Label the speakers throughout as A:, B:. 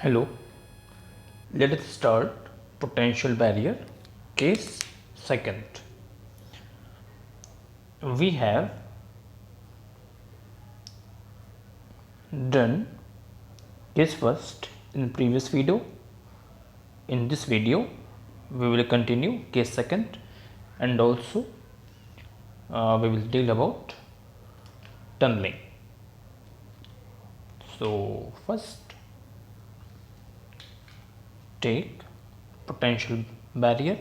A: Hello, let us start potential barrier case second. We have done case first in previous video. In this video, we will continue case second and also we will deal about tunneling. So first take potential barrier.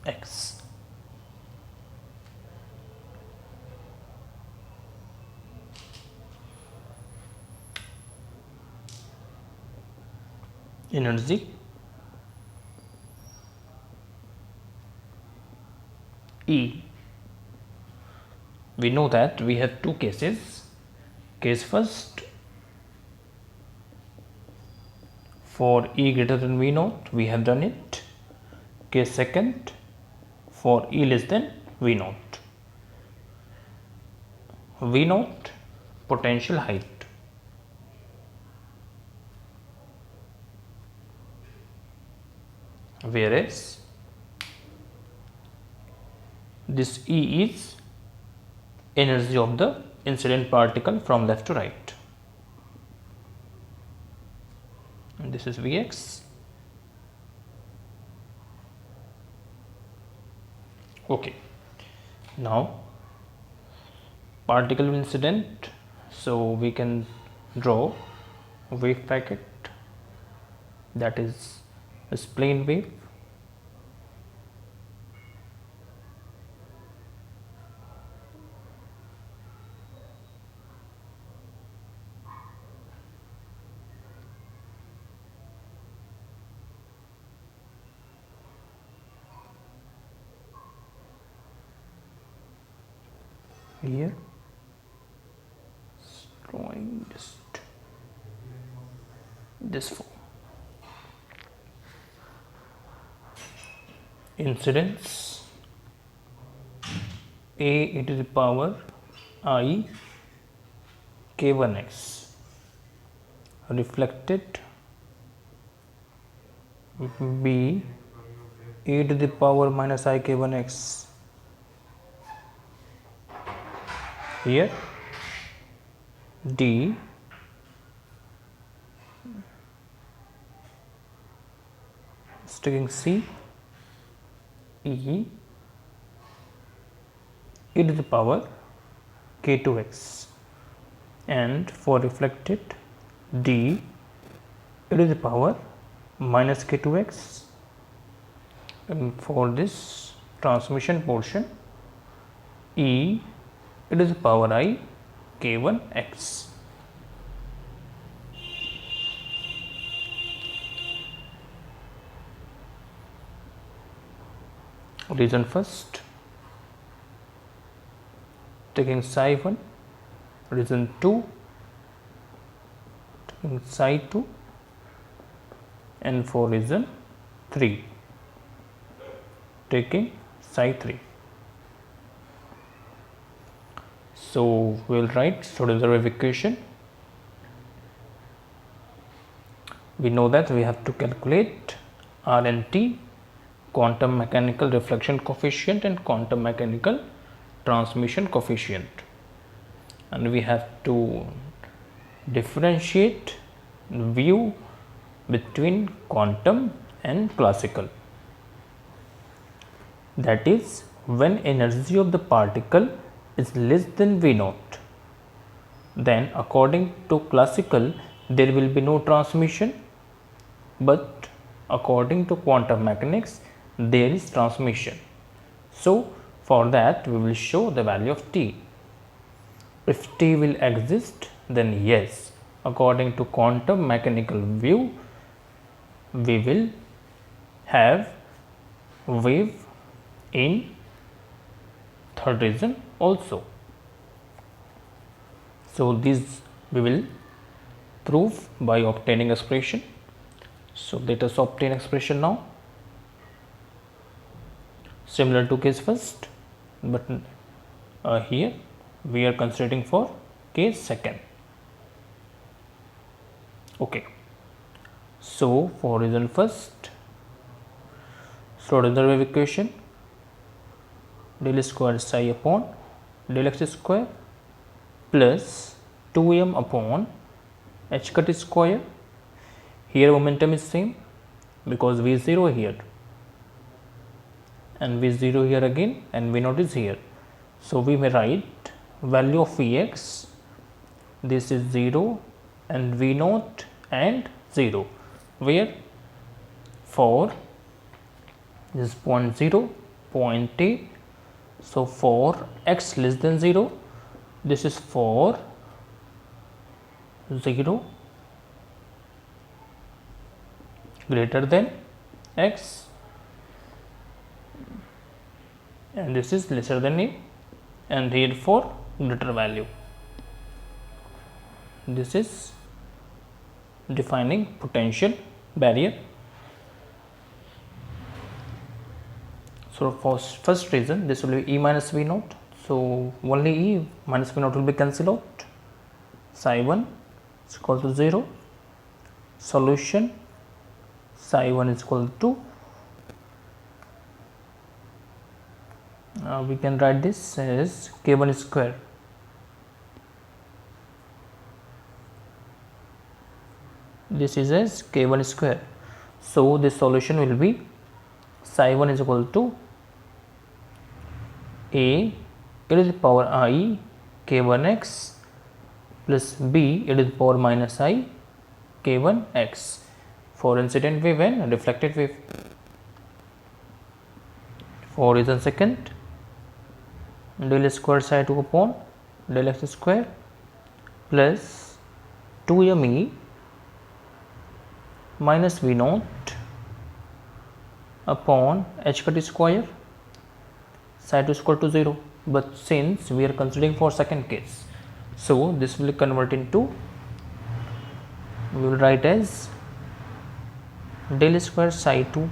A: X. Energy E. We know that we have two cases. Case first, for E greater than V naught, we have done it. Case second, for E less than V naught. V naught, potential height. Whereas this E is energy of the incident particle from left to right. And this is Vx. Okay. Now particle incident, so we can draw wave packet, that is a plane wave. Here drawing just this form. Incidence A e to the power I k1x, reflected B e to the power minus I k1x. Here D is taking C e to the power k2x, and for reflected D e to the power minus k2x, and for this transmission portion E to the power I k1x. Reason first, taking psi 1, reason 2, taking psi 2, and for reason 3, taking psi 3. So we will write Schrodinger equation. We know that we have to calculate R and T, quantum mechanical reflection coefficient and quantum mechanical transmission coefficient, and we have to differentiate view between quantum and classical. That is, when energy of the particle is less than V naught, then according to classical there will be no transmission, but according to quantum mechanics there is transmission. So for that we will show the value of T. If T will exist, then yes, according to quantum mechanical view we will have wave in third region also. So these we will prove by obtaining expression. So let us obtain expression now, similar to case first, but here we are considering for case second. Okay, so for reason first, Schrodinger wave equation, del square psi upon del x square plus 2m upon h cut square. Here momentum is same because v is 0 here and v is 0 here again and v naught is here. So we may write value of Vx, this is 0 and v naught and 0, where for this is point 0, point A. So for x less than 0, this is for 0 greater than x, and this is lesser than a, and therefore greater value. This is defining potential barrier. So for first reason, this will be E minus V naught. So only E minus V naught will be cancelled out. Psi 1 is equal to 0. Solution, psi 1 is equal to, we can write this as k1 square. This is as k1 square. So this solution will be psi 1 is equal to a e to the power I k1x plus b e to the power minus I k1x for incident wave and reflected wave. For reason second, del square psi 2 upon del x square plus 2me minus v naught upon h cut square, psi 2 is equal to 0, but since we are considering for second case, so this will convert into, we will write as del square psi 2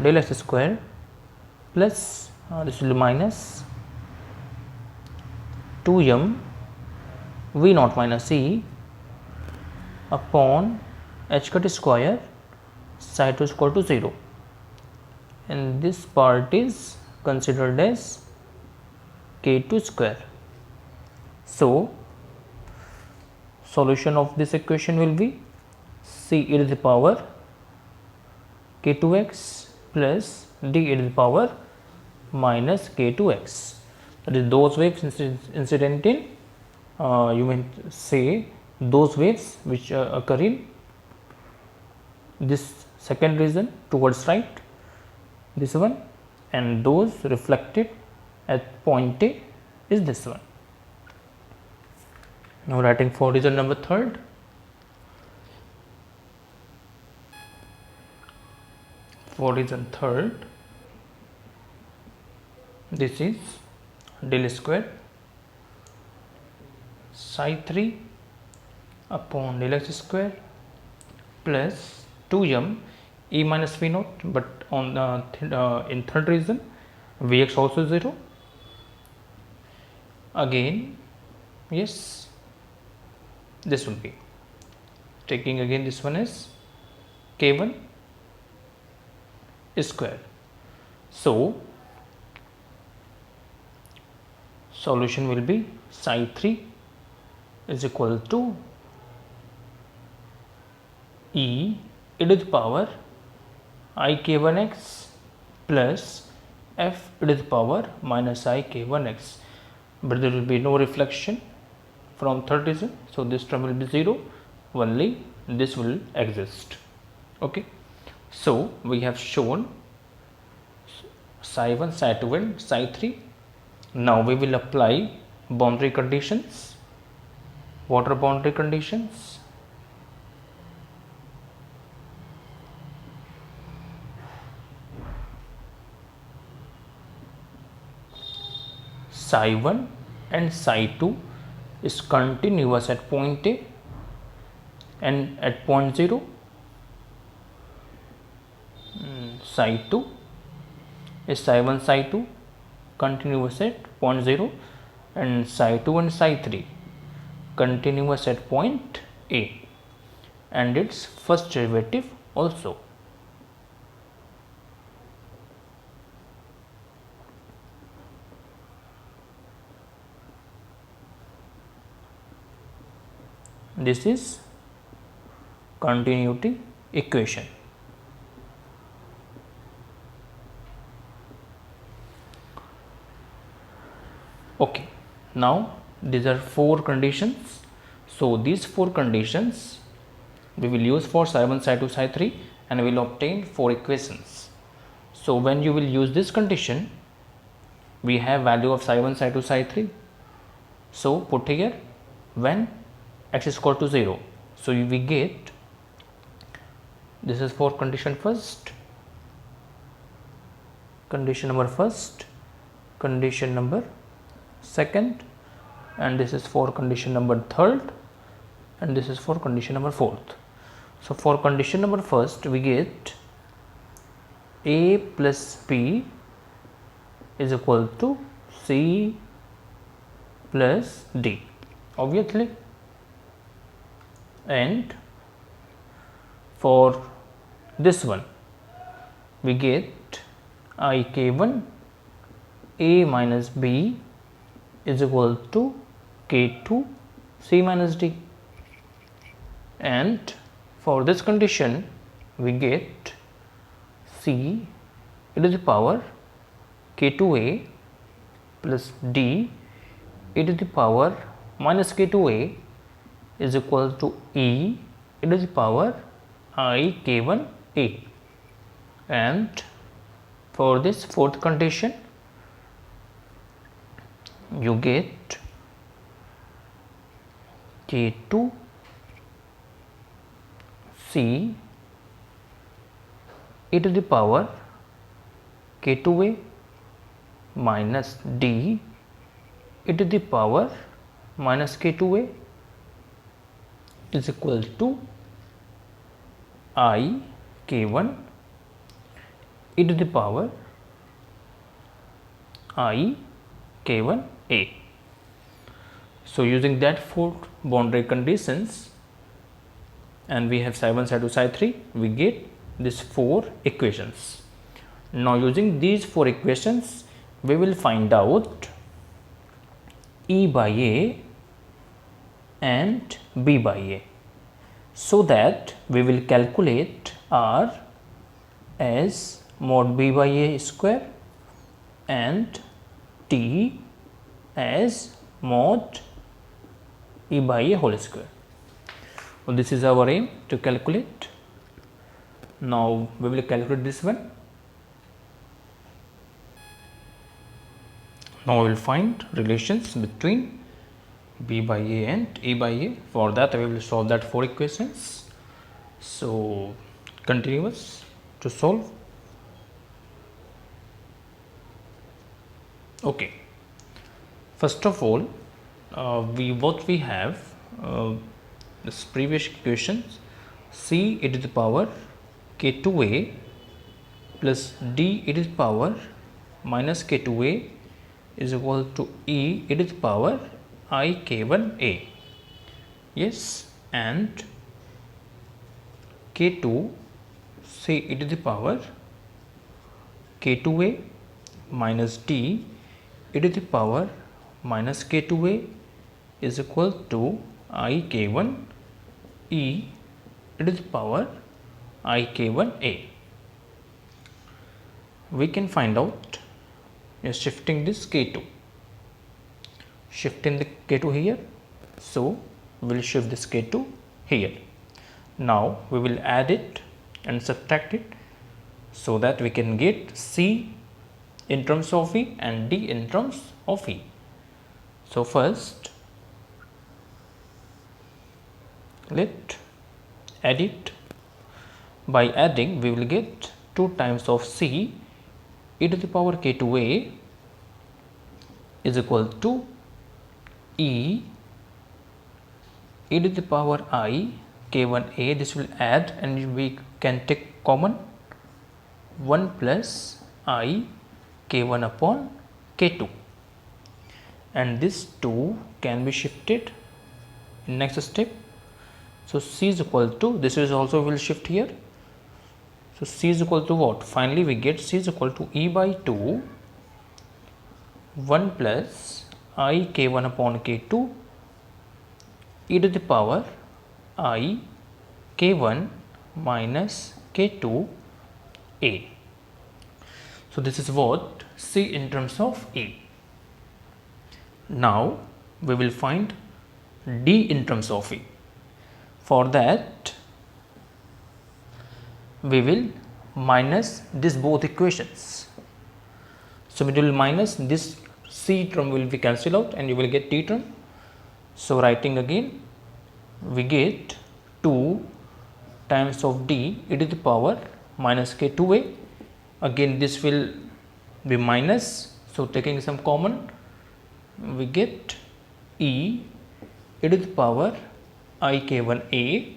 A: del x square plus this will be minus 2m v naught minus e upon h cut square, psi 2 is equal to 0, and this part is considered as k2 square. So solution of this equation will be c e to the power k2x plus d e to the power minus k2x. That is those waves incident in, you may say those waves which occur in this second region towards right, this one, and those reflected at point A is this one. Now writing for region number third. For region third, this is del square psi 3 upon del x square plus 2m e minus v naught, but on in third region Vx also 0 again. Yes, this will be taking again this one is k1 square. So solution will be psi 3 is equal to e to the power I k1x plus f to the power minus I k1x, but there will be no reflection from third region, so this term will be 0, only this will exist. Okay, so we have shown psi 1, psi 2 and psi 3. Now we will apply boundary conditions. What are boundary conditions? Psi 1 and psi 2 is continuous at point A and at point 0, psi 2 is psi 1 psi 2 continuous at point 0 and psi 2 and psi 3 continuous at point A and its first derivative also. This is continuity equation. Okay, now these are 4 conditions. So these 4 conditions we will use for psi 1 psi 2 psi 3 and we will obtain 4 equations. So when you will use this condition, we have value of psi 1 psi 2 psi 3. So put here when x is equal to 0. So we get, this is for condition first, condition number first, condition number second, and this is for condition number third, and this is for condition number fourth. So for condition number first, we get A plus B is equal to C plus D, obviously. And for this one, we get IK1 A minus B is equal to K2 C minus D. And for this condition, we get C e to the power K2A plus D e to the power minus K2A is equal to E e to the power I K1A. And for this fourth condition, you get K2 C e to the power K2A minus D e to the power minus K2A is equal to I K1 e to the power I K1A. So using that 4 boundary conditions, and we have psi 1 psi 2 psi 3, we get these 4 equations. Now using these 4 equations, we will find out E by A and B by A, so that we will calculate R as mod B by A square and T as mod E by A whole square. So this is our aim to calculate. Now we will calculate this one. Now we will find relations between B by A and E by A. For that we will solve that 4 equations. So continuous to solve. Okay. First of all, we have this previous equations, C e to the power K2A plus D e to the power minus K2A is equal to E e to the power I K1A. Yes, and K2 C e to the power K2A minus D e to the power minus K2A is equal to I K1 E e to the power I K1A. We can find out shifting this K2, shifting the K2 here. So we will shift this K2 here. Now we will add it and subtract it so that we can get C in terms of E and D in terms of E. So first let add it. By adding, we will get 2 times of C e to the power K2A is equal to E e to the power I k1a, this will add and we can take common 1 plus I k1 upon k2, and this 2 can be shifted in next step. So C is equal to, this is also will shift here. So C is equal to what? Finally we get C is equal to E by 2 1 plus I k1 upon k2 e to the power I k1 minus k2 a. So this is what C in terms of E. Now we will find D in terms of E. For that we will minus this both equations. So we will minus this C term will be cancelled out and you will get D term. So writing again, we get 2 times of D e to the power minus k2a. Again this will be minus, so taking some common we get e to the power I k1a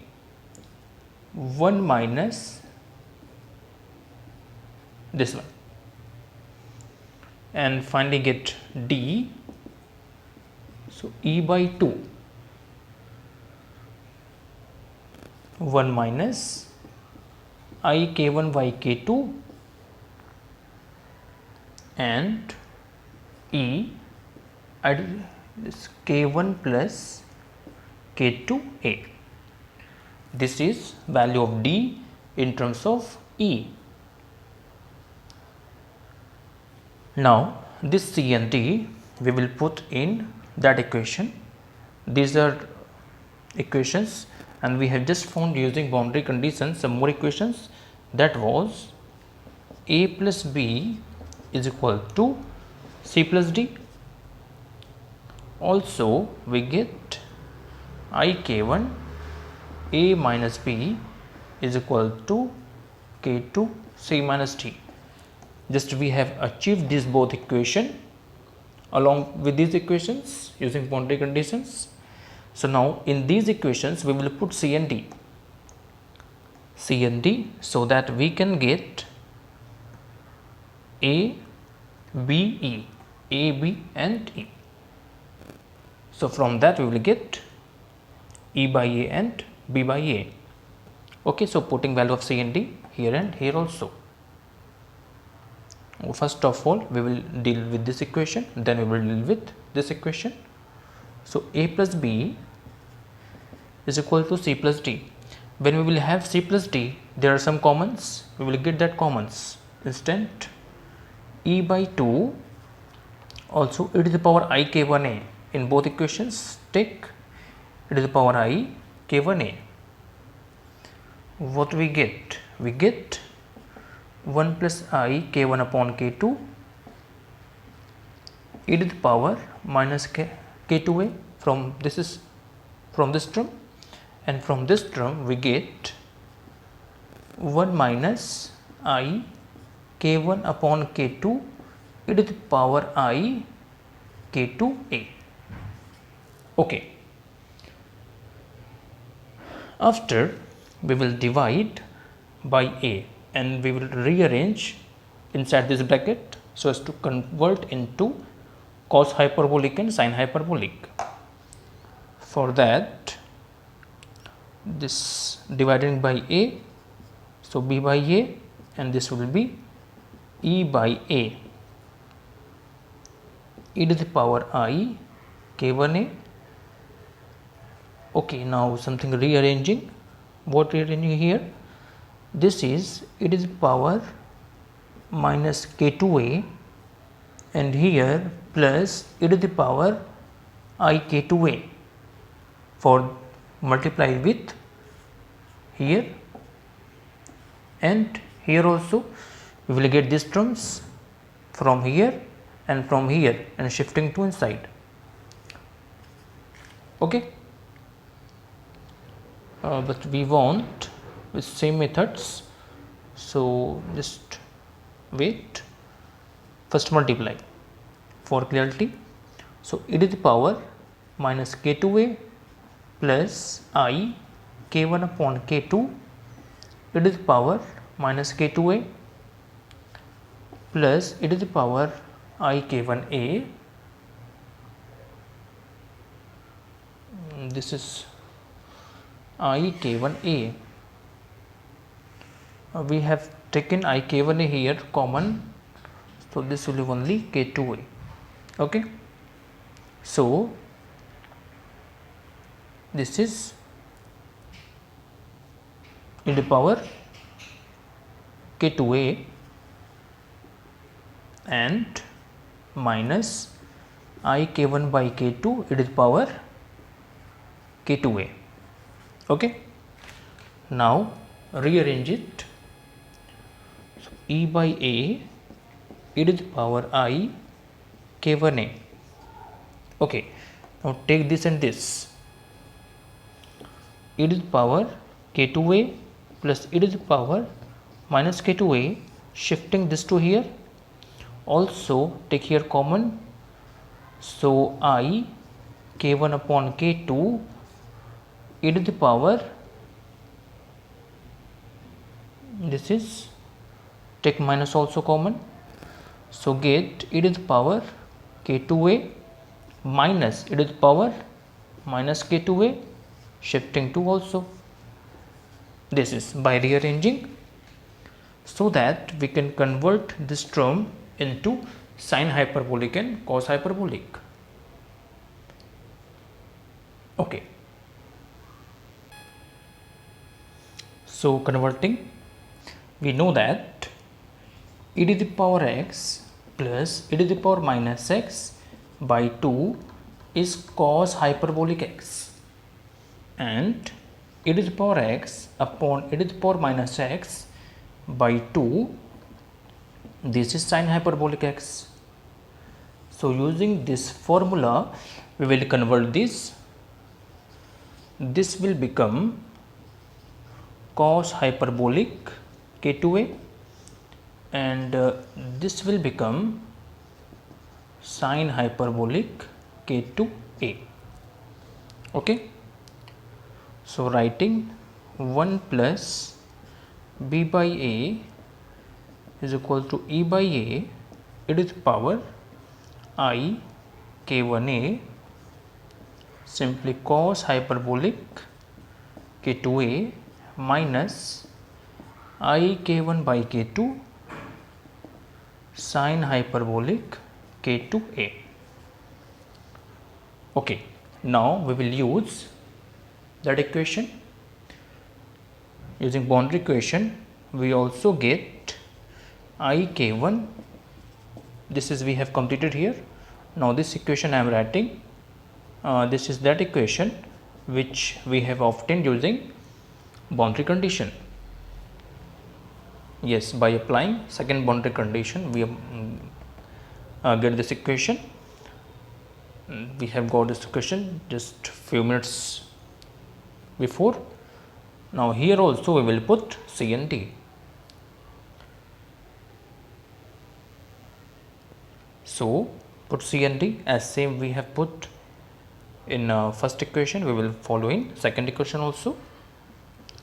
A: 1 minus this one, and finally get D. So E by 2 1 minus I k1 by k2 and E this k1 plus k2a. This is value of D in terms of E. Now this C and D we will put in that equation. These are equations and we have just found using boundary conditions some more equations, that was A plus B is equal to C plus D. Also we get I k1 A minus B is equal to k2 C minus D. Just we have achieved these both equation along with these equations using boundary conditions. So now in these equations we will put C and D, so that we can get A, B, E, A, B and E. So from that we will get E by A and B by A. Okay, so putting value of C and D here and here also. First of all we will deal with this equation, then we will deal with this equation. So A plus B is equal to C plus D. When we will have C plus D, there are some commons, we will get that commons. Instant E by 2 also e to the power I k1a. In both equations take e to the power I k1a. What we get? We get 1 plus I k1 upon k2 e to the power minus k2a from this term, and from this term we get 1 minus I k1 upon k2 e to the power I k2a. Okay. After we will divide by A and we will rearrange inside this bracket so as to convert into cos hyperbolic and sin hyperbolic. For that, this dividing by A, so B by A, and this will be E by A e to the power I k1a. Okay, now something rearranging. What rearranging here? This is e to the power minus k2a and here plus e to the power I k2a for multiply with here, and here also we will get these terms from here and from here and shifting to inside. Okay. But we want with same methods, so just wait, first multiply for clarity. So e to the power minus k2a plus I k1 upon k2 e to the power minus k2a plus e to the power I k1a, this is I k1a. We have taken I k1a here common, so this will be only k2a. Okay, so this is e to the power k2a and minus I k1 by k2 e to the power k2a. Okay, now rearrange it. So e by a e to the power I k1a. Okay, now take this and this, e to the power k2a plus e to the power minus k2a, shifting this to here, also take here common, so I k1 upon k2 e to the power, this is take minus also common, so get e to the power k2a minus e to the power minus k2a, shifting to also. This is by rearranging, so that we can convert this term into sine hyperbolic and cos hyperbolic. Okay, so converting, we know that e to the power x plus e to the power minus x by 2 is cos hyperbolic x, and e to the power x upon e to the power minus x by 2, this is sine hyperbolic x. So using this formula we will convert this. This will become cos hyperbolic k2a and this will become sine hyperbolic k2a. Okay, so writing 1 plus b by a is equal to e by a e to the power I k1a, simply cos hyperbolic k2a minus I k1 by k2 sine hyperbolic k2a. Okay, now we will use that equation. Using boundary equation, we also get I k1, this is we have completed here. Now this equation I am writing, this is that equation which we have obtained using boundary condition. Yes, by applying second boundary condition we get this equation. We have got this equation just few minutes before. Now here also we will put C and D. So put C and D as same we have put in first equation, we will follow in second equation also.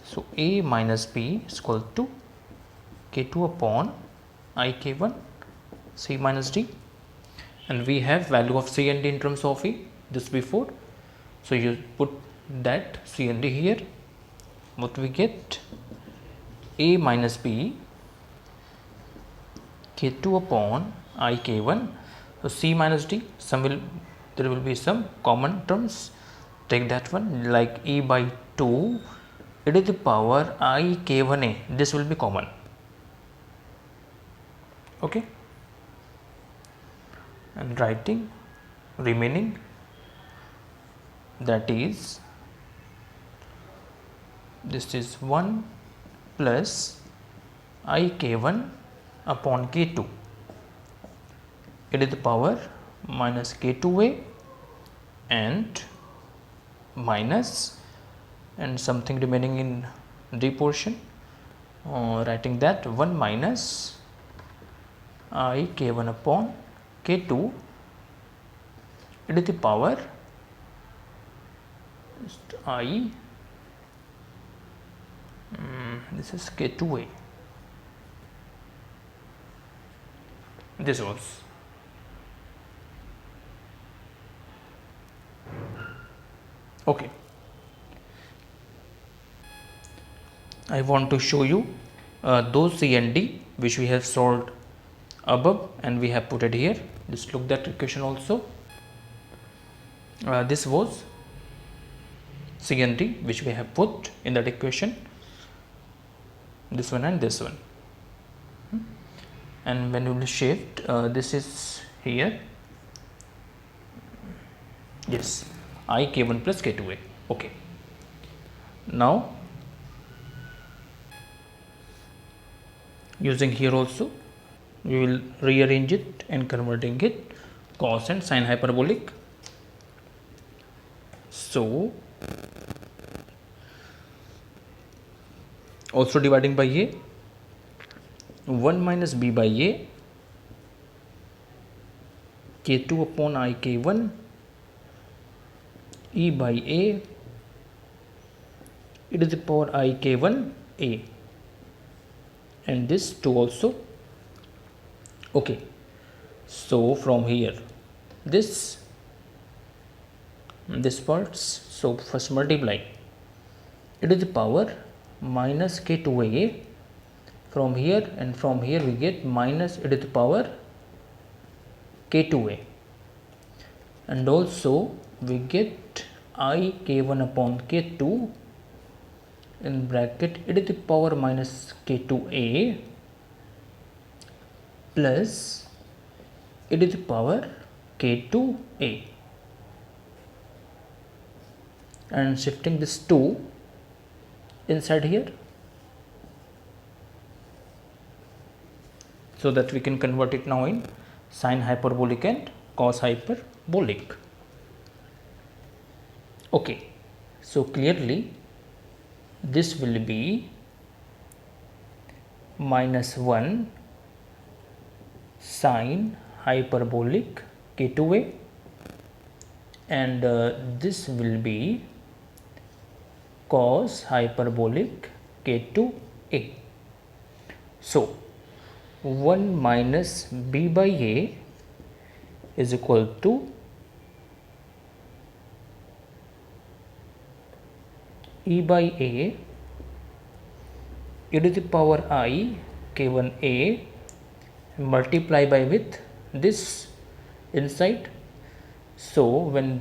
A: So A minus B is equal to k2 upon I k1 C minus D, and we have value of C and D in terms of E this before. So you put that C and D here. What we get? A minus B k2 upon I k1. So C minus D, there will be some common terms. Take that one, like E by 2 e to the power I k1a. This will be common. Okay, and writing remaining, that is this is 1 plus I k1 upon k2 e to the power minus k2a and minus and something remaining in D portion, writing that 1 minus I k1 upon k2 e to the power I, this is k2a, this was. Okay, I want to show you those C and D which we have solved above and we have put it here. Just look that equation also. This was C and D which we have put in that equation, this one and this one. And when you will shift, this is here, yes, I k1 plus k2a. Okay, now using here also we will rearrange it and converting it cos and sine hyperbolic. So also dividing by a, 1 minus b by a, k2 upon I k1 e by a e to the power I k1 a, and this 2 also. Okay, so from here this parts, so first multiply e to the power minus k2a from here, and from here we get minus e to the power k2a, and also we get I k1 upon k2 in bracket e to the power minus k2a plus e to the power k2a, and shifting this 2 inside here so that we can convert it now in sine hyperbolic and cos hyperbolic. Okay, so clearly this will be minus 1 sine hyperbolic k2a, and this will be cos hyperbolic k2a. So 1 minus b by a is equal to e by a e to the power I k1a multiply by with this inside. So when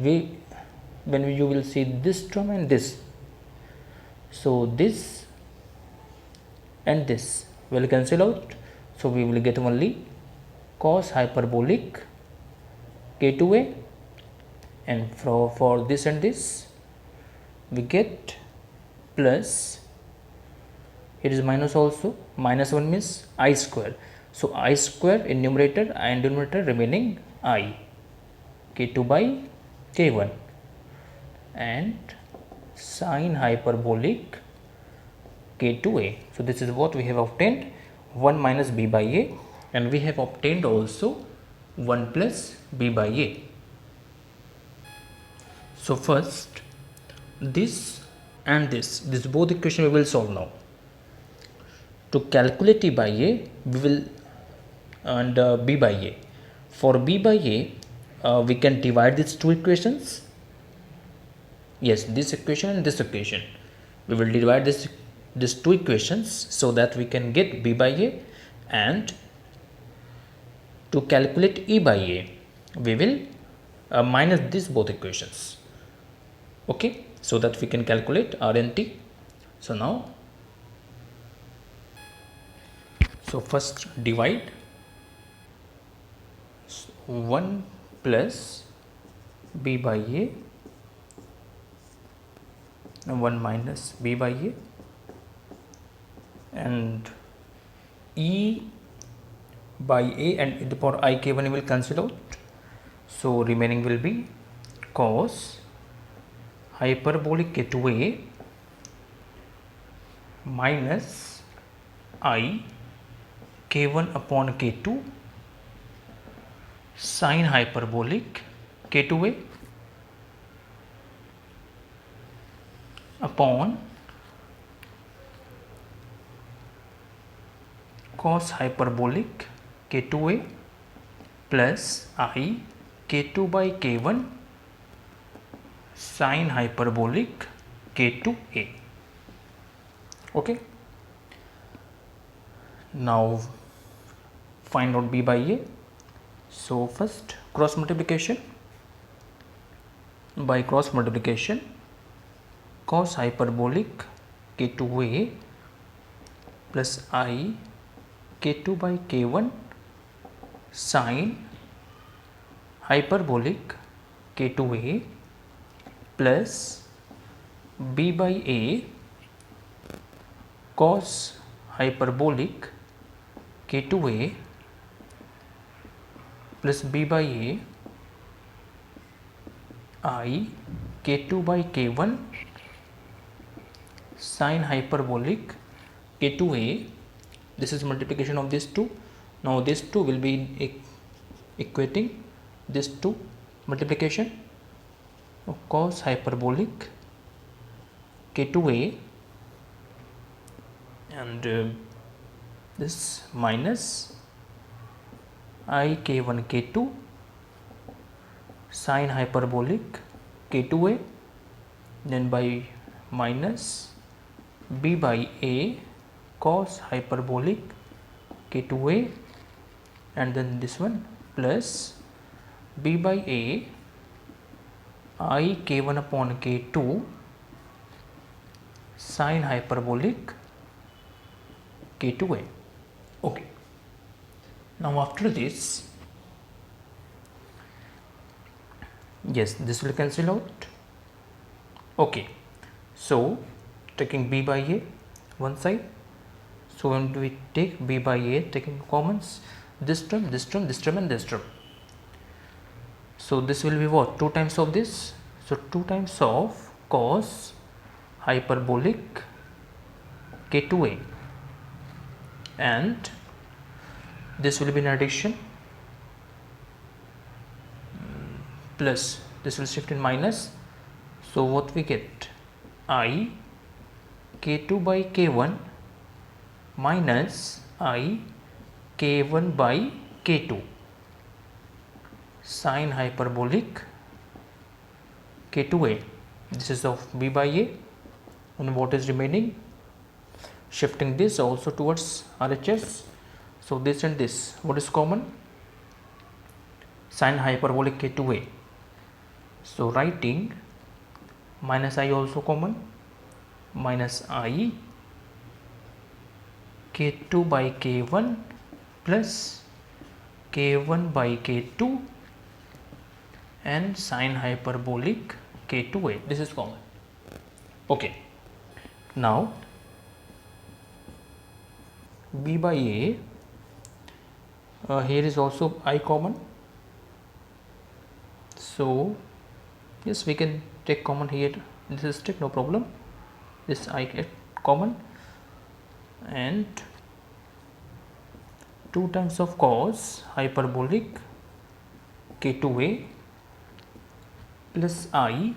A: you will see this term and this, so this and this will cancel out, so we will get only cos hyperbolic k2a, and for this and this we get plus, it is minus also, minus 1 means I square, so I square in numerator and denominator remaining I k2 by k1, and sine hyperbolic k2a. So this is what we have obtained, 1 minus b by a, and we have obtained also 1 plus b by a. So first this and this both equation we will solve now. To calculate e by a we will, and b by a, for b by a we can divide these two equations. Yes, this equation and this equation, we will divide these two equations so that we can get b by a, and to calculate e by a we will minus these both equations. Okay, so that we can calculate R and T. So now, so first divide 1 plus b by a and 1 minus b by a, and e by a and e to the power I k1 will cancel out, so remaining will be cos hyperbolic k2a minus I k1 upon k2 sine hyperbolic k2a, upon cos hyperbolic k2a plus I k2 by k1 sin hyperbolic k2a. Okay, now find out b by a. So first cross multiplication. By cross multiplication, cos hyperbolic k2a plus I k2 by k1 sin hyperbolic k2a plus b by a cos hyperbolic k2a plus b by a I k2 by k1 sin hyperbolic k2a. This is multiplication of these two. Now these two will be equating this two multiplication of cos hyperbolic k2a and this minus I k1 k2 sin hyperbolic k2a, then by minus b by a cos hyperbolic k2a, and then this one plus b by a I k1 upon k2 sin hyperbolic k2a. Okay, now after this, yes, this will cancel out. Okay, so taking b by a one side, so when we take b by a, taking commons, this term, this term, this term and this term, so this will be what, 2 times of this, so 2 times of cos hyperbolic k2a, and this will be in addition, plus this will shift in minus, so what we get, I k2 by k1 minus I k1 by k2 sin hyperbolic k2a. This is of b by a, and what is remaining, shifting this also towards RHS, so this and this, what is common, sin hyperbolic k2a, so writing minus I also common, minus I k2 by k1 plus k1 by k2 and sin hyperbolic k2a, this is common. Okay, now b by a, here is also I common, so yes, we can take common here, this is take, no problem, this I get common, and 2 times of cos hyperbolic k2a plus I,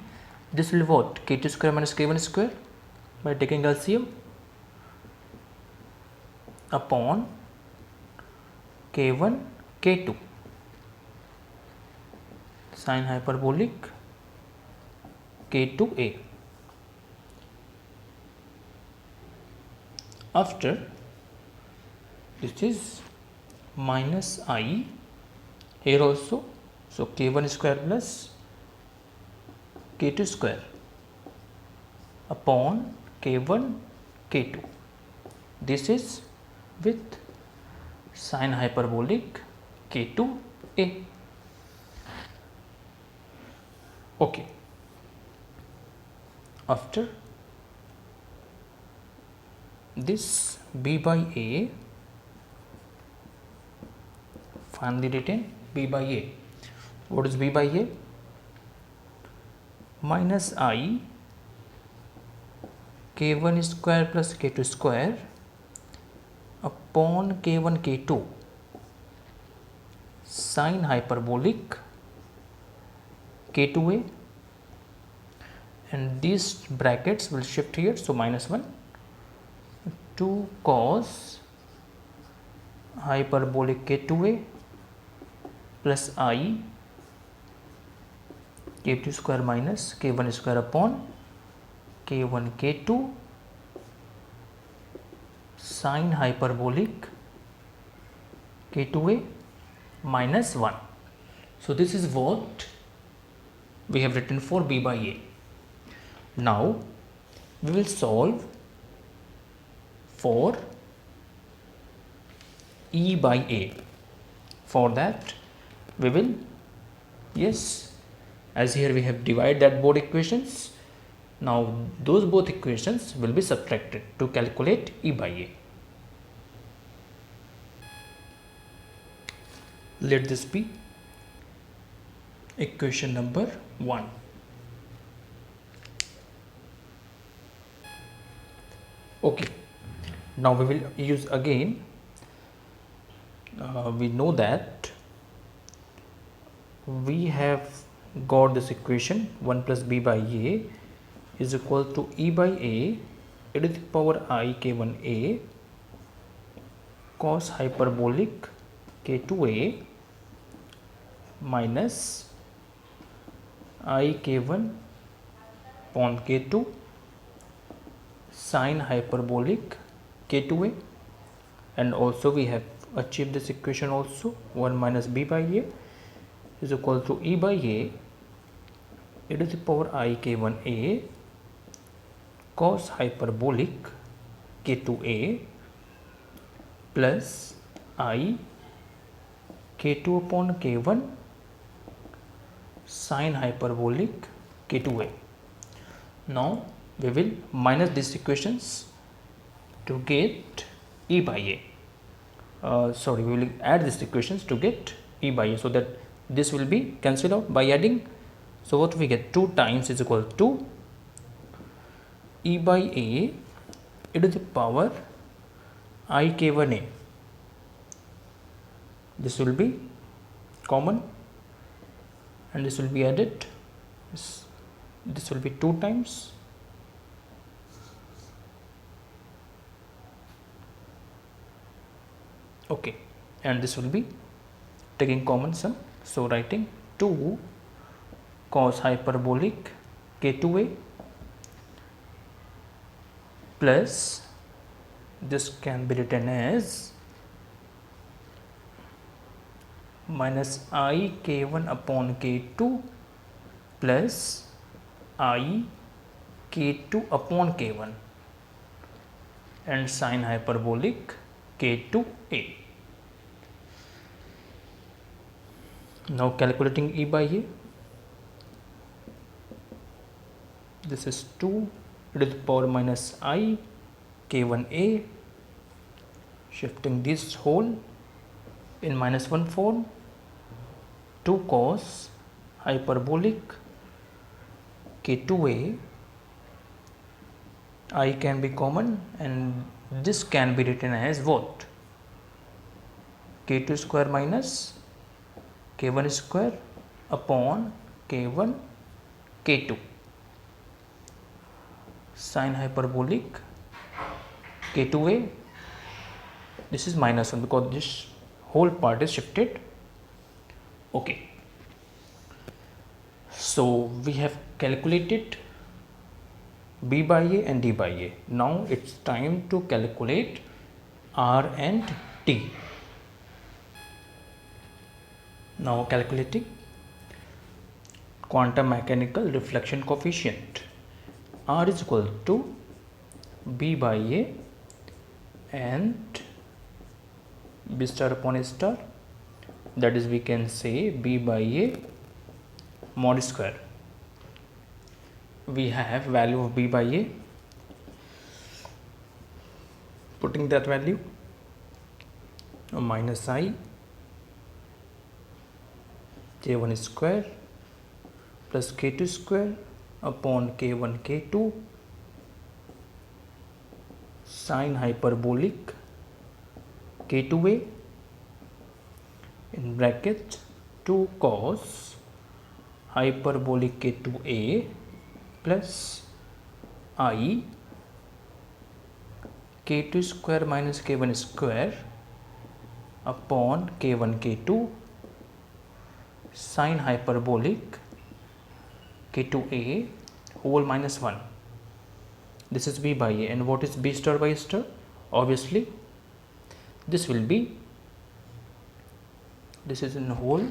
A: this will what, k2 square minus k1 square by taking LCM upon k1 k2 sin hyperbolic k2a. After this is minus I here also, so k1 square plus k2 square upon k1 k2, this is with sin hyperbolic k2a. Okay, after this b by a, finally written b by a, what is b by a, minus I k1 square plus k2 square upon k1 k2 sin hyperbolic k2a, and these brackets will shift here, so minus 1, 2 cos hyperbolic k2a plus I k2 square minus k1 square upon k1 k2 sine hyperbolic k2a minus 1. So this is what we have written for b by a. Now we will solve for e by a. For that we will, yes, as here we have divided that both equations, now those both equations will be subtracted to calculate e by a. Let this be equation number 1. Okay, now we will use again, we know that we have got this equation 1 plus b by a is equal to e by a e to the power I k1a cos hyperbolic k2a minus I k1 upon k2 sine hyperbolic k2a, and also we have achieved this equation also, 1 minus b by a is equal to e by a e to the power I k1a cos hyperbolic k2a plus I k2 upon k1 sine hyperbolic k2a. Now we will minus these equations to get e by a. We will add these equations to get e by a, so that this will be cancelled out by adding. So what we get, 2 times is equal to e by a e to the power I k1a. This will be common and this will be added. This will be 2 times okay, and this will be taking common sum, so writing 2 cos hyperbolic k2a plus, this can be written as minus I k1 upon k2 plus I k2 upon k1 and sine hyperbolic k2a. Now calculating e by a, this is 2 e to the power minus I k1a, shifting this whole in minus 1 form, 2 cos hyperbolic k2a, I can be common and this can be written as what, k2 square minus k1 square upon k1 k2 sine hyperbolic k2a. This is minus 1 because this whole part is shifted. Okay, so we have calculated b by a and d by a. Now it's time to calculate r and t. Now calculating quantum mechanical reflection coefficient, r is equal to b by a and b star upon a star, that is we can say b by a mod square. We have value of b by a, putting that value minus I k1 square plus k2 square upon k1 k2 sine hyperbolic k2a in bracket 2 cos hyperbolic k2a plus I k2 square minus k1 square upon k1 k2 sine hyperbolic k2a whole minus 1. This is b by a, and what is b star by star? Obviously this will be, this is in whole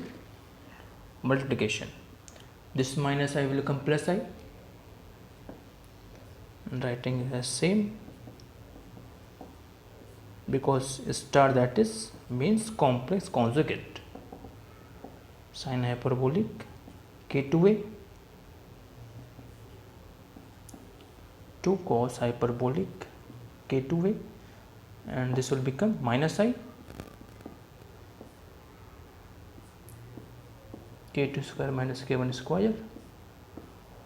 A: multiplication, this minus I will become plus I, and writing as same, because star that is means complex conjugate, sine hyperbolic k2a 2 cos hyperbolic k2a, and this will become minus I k2 square minus k1 square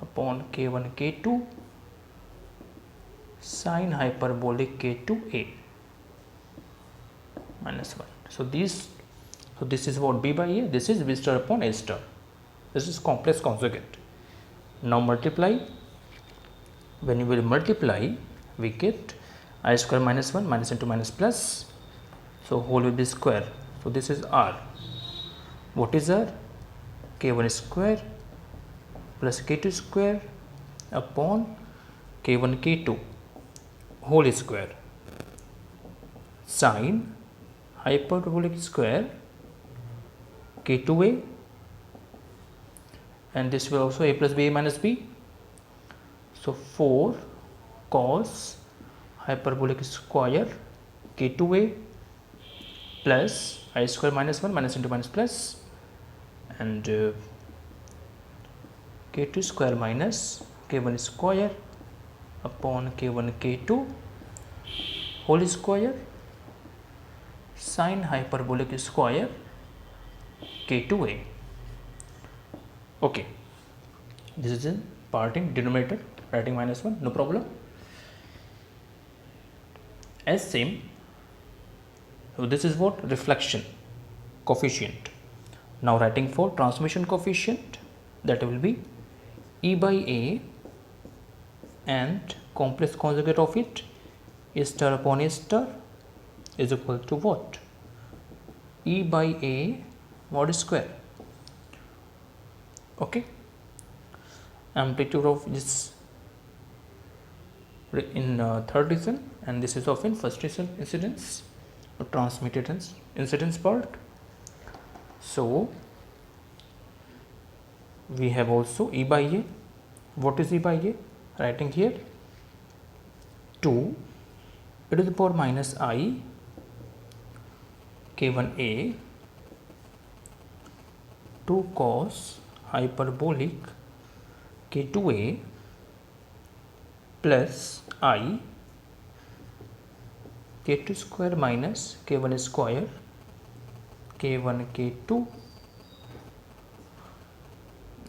A: upon k1 k2 sine hyperbolic k2a minus 1. So this is what b by a, this is b star upon a star, this is complex conjugate. Now multiply, when you will multiply we get I square minus 1 minus into minus plus, so whole will be square, so this is r. What is r? k1 square plus k2 square upon k1 k2 whole square sine hyperbolic square k2a, and this will also a plus b minus b, so 4 cos hyperbolic square k2a plus I square minus 1 minus into minus plus, and k2 square minus k1 square upon k1 k2 whole square sine hyperbolic square k2a. Okay, this is in part in denominator, writing minus 1, no problem. As same, so this is what reflection coefficient. Now writing for transmission coefficient, that will be e by a and complex conjugate of it a star upon a star is equal to what? E by a mod square. Okay, amplitude of this in third region, and this is of in first region incidence or transmitted incidence part. So we have also e by a. What is e by a? Writing here 2 e to the power minus I k1a 2 cos hyperbolic k2a plus I k2 square minus k1 square k1 k2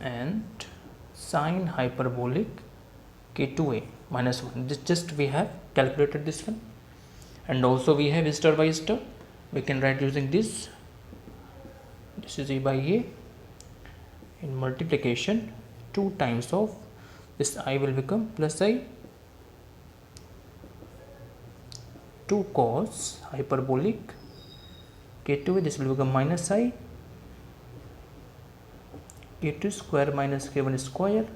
A: and sine hyperbolic k2a minus 1. This just we have calculated this one, and also we have star by star, we can write using this. This is e by a in multiplication 2 times of this I will become plus I 2 cos hyperbolic k2a, this will become minus I k2 square minus k1 square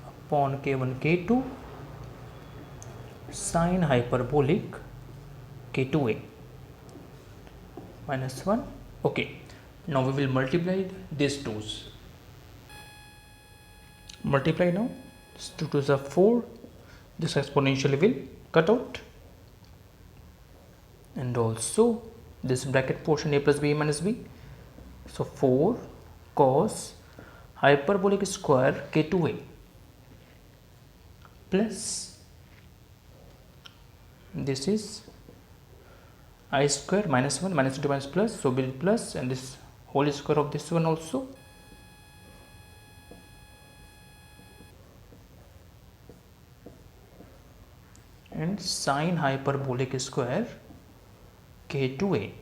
A: upon k1 k2 sine hyperbolic k2a minus 1. Okay, now we will multiply these twos. Multiply now, these 2 twos are 4, this exponential will cut out, and also this bracket portion a plus b minus b, so 4 cos hyperbolic square k2a plus this is I square minus 1 minus into minus plus, so will plus, and this whole square of this one also, and sine hyperbolic square k2a.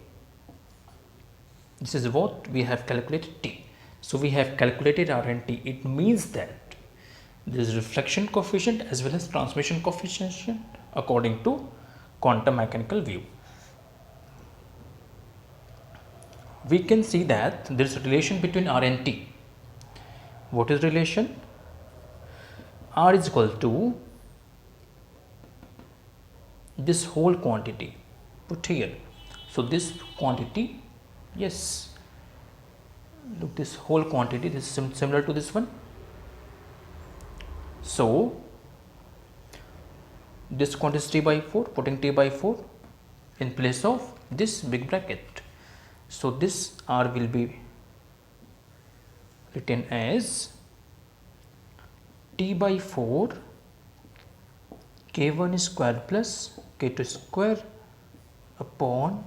A: This is what we have calculated t. So we have calculated r and t. It means that There is reflection coefficient as well as transmission coefficient according to quantum mechanical view. We can see that there is a relation between R and T. What is relation? R is equal to this whole quantity put here. So this quantity, yes, look, this whole quantity, this is similar to this one. So this quantity is T by 4, putting T by 4 in place of this big bracket. So this R will be written as T by 4 K1 square plus K2 square upon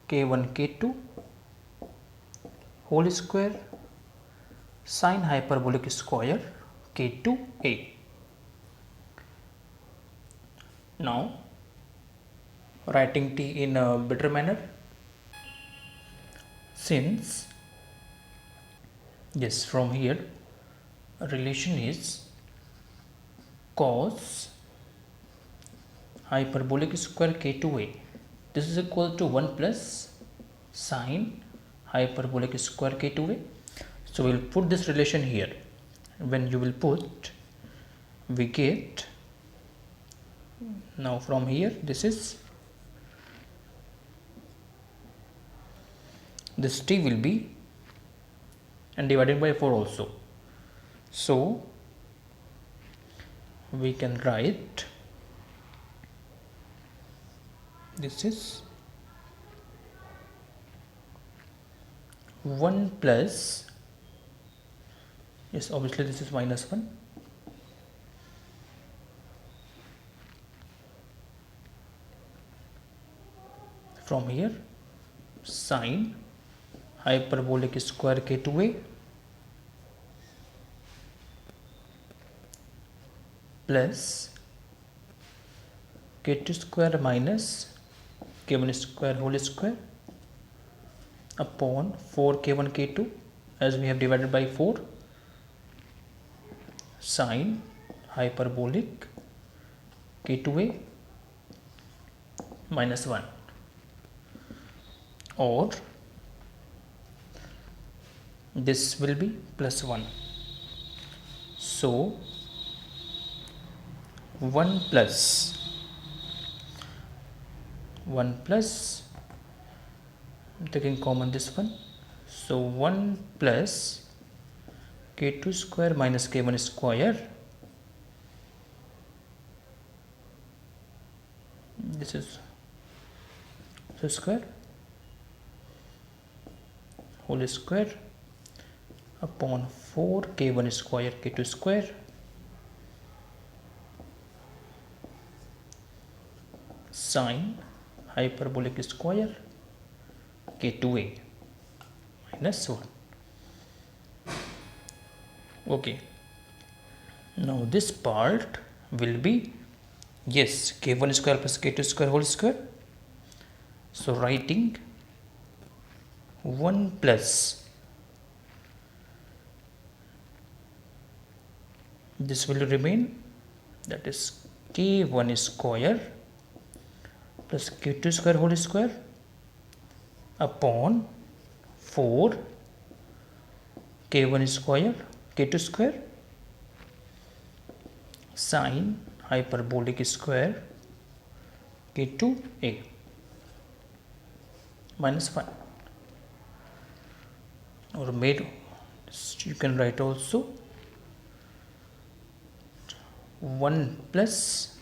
A: K1 K2 whole square sine hyperbolic square K2A. Now writing T in a better manner, since yes, from here relation is cos hyperbolic square K2A. This is equal to 1 plus sine hyperbolic square K2A. So we will put this relation here. When you will put, we get, now from here this is, this T will be and divided by 4 also. So we can write this is 1 plus, yes, obviously this is minus 1, from here sine hyperbolic square K2A plus K2 square minus K1 square whole square upon 4 K1 K2, as we have divided by 4, sine hyperbolic K2A minus 1, or this will be plus 1. So 1 plus I'm taking common this one, so 1 plus K2 square minus K1 square, this is the square whole square upon 4 K1 square K2 square sine hyperbolic square K2A minus 1. Okay, now this part will be, yes, K1 square plus K2 square whole square. So writing 1 plus, this will remain, that is K1 square plus K2 square whole square upon 4 K1 square K2 square sine hyperbolic square K2A minus 1, or made, you can write also 1 plus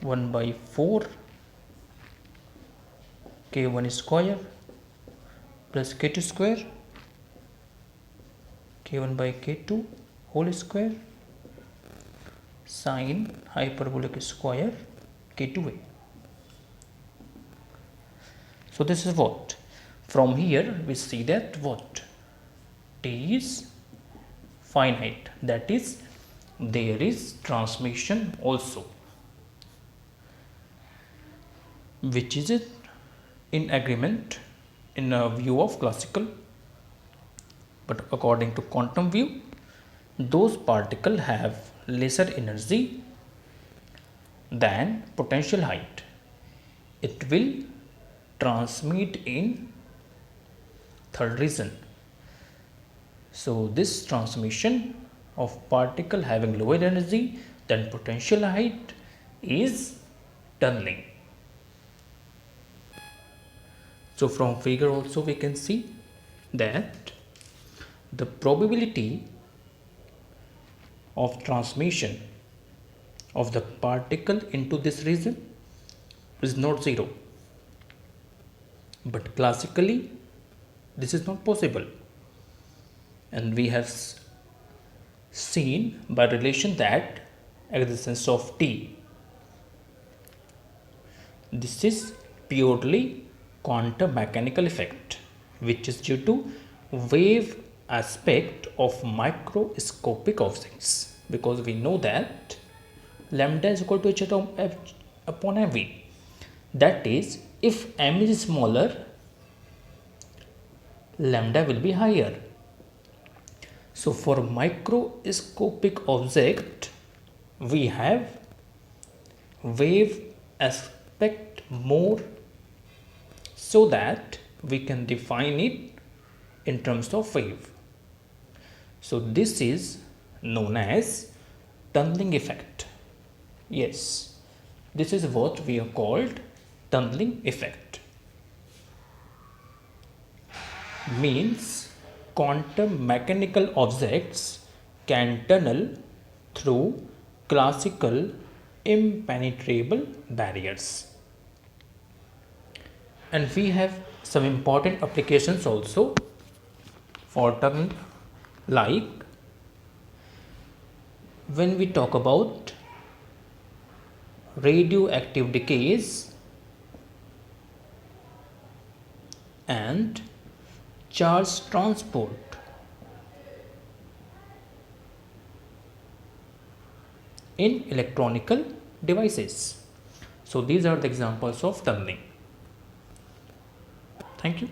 A: 1 by 4 K1 square plus K2 square K1 by K2 whole square sine hyperbolic square K2A. So this is what, from here we see that what, T is finite, that is there is transmission also, which is in agreement in a view of classical, but according to quantum view those particles have lesser energy than potential height. It will transmit in third region. So this transmission of particle having lower energy than potential height is tunneling. So from figure also we can see that the probability of transmission of the particle into this region is not zero, but classically this is not possible, and we have seen by relation that existence of T. This is purely quantum mechanical effect, which is due to wave aspect of microscopic objects, because we know that lambda is equal to h upon mv. That is, if m is smaller, lambda will be higher. So for microscopic object, we have wave aspect more, so that we can define it in terms of wave. So this is known as tunneling effect. Yes, this is what we are called tunneling effect. Means quantum mechanical objects can tunnel through classical impenetrable barriers. And we have some important applications also for tunneling, like when we talk about radioactive decays and charge transport in electronical devices. So these are the examples of tunneling. Thank you.